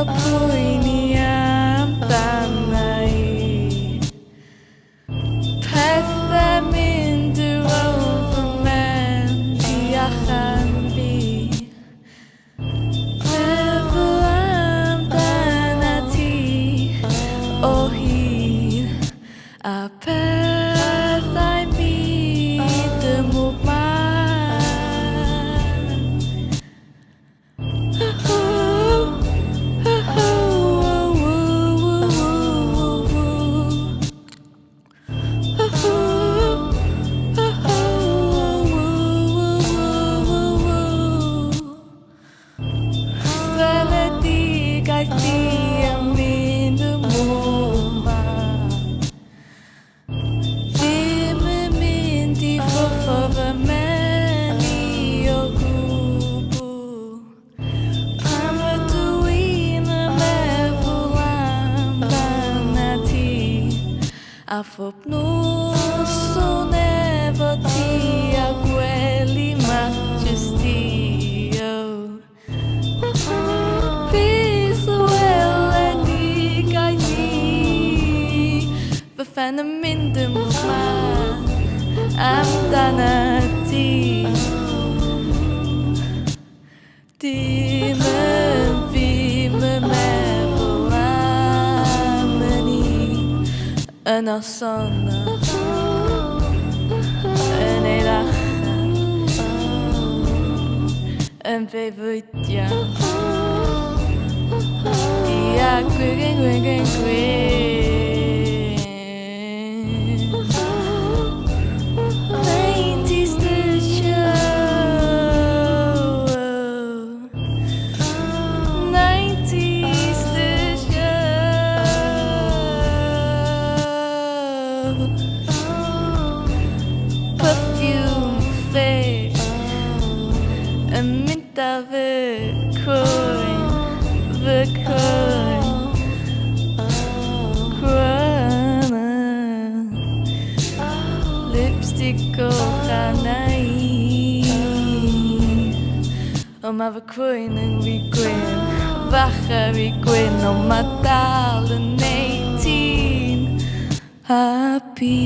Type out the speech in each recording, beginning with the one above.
poeniam tanai Pethau mynd yw overman diachan fi Meddwl amdana ti o hyd a pethau byd y mwgman Seledigaeth di am mynd y mwgman Ddim yn mynd i ffwffo fy meni o gwbl Pan ydw i'n meddwl amdana ti A phob noson efo ti a gwely majesty Bydd weledigaeth ni Fy phen yn mynd yn mwgman amdana ti Dim yn fi'n meddwl am ni Yn noson yn ei ddechrau Yn fe fwydiau Ia gwyn 90s the show 90s the show Perfume fake Yn mynd â fy cwyn Lipstick o chanau O mae fy cwyn yn rhy gwyn Facha rhy gwyn O mae dal yn 18 Happy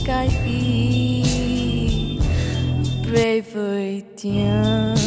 Gaeth fi breuddwydion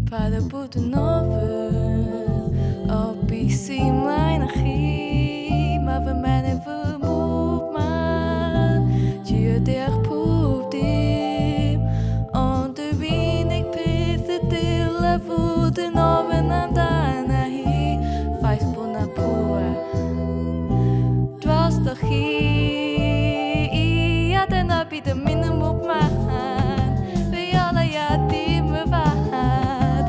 Pada bod yn ofyn O bus i mlaen â chi Mae fy menydd fy mwgman Dio deall pob dim Ond yr unig peth y dyle fod yn ofyn amdana hi Ffaith bod na pŵer Dros dy chi A dyna bydd yn mynd yn mwgman Fe ola ia dim y fahad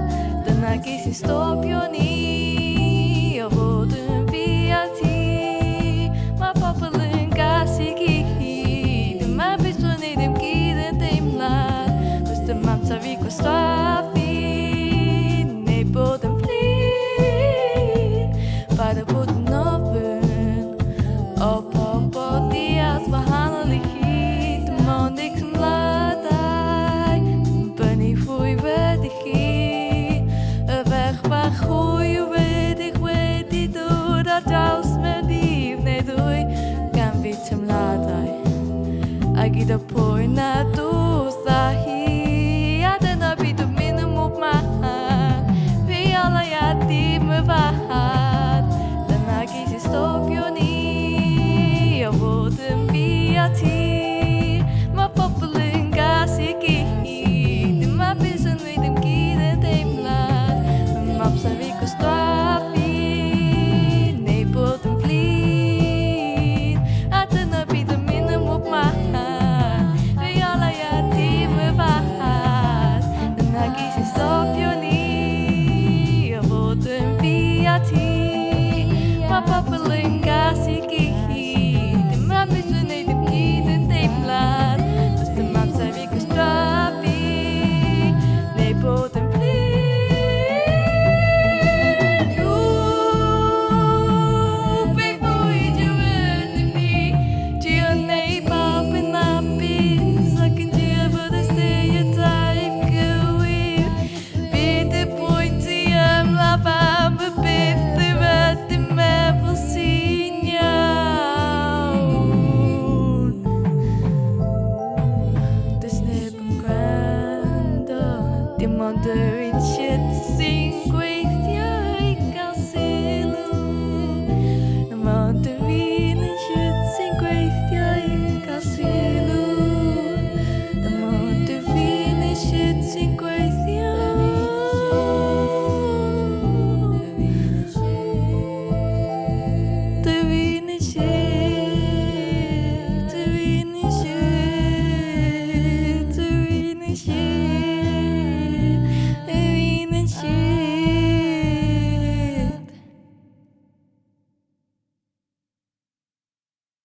Ges i stopio ni O fod yn fi a ti Mae pobl yn gasu gyd Dyma beth dwi'n neud ddim gyd yn deimlad Does dim amser i gwisgo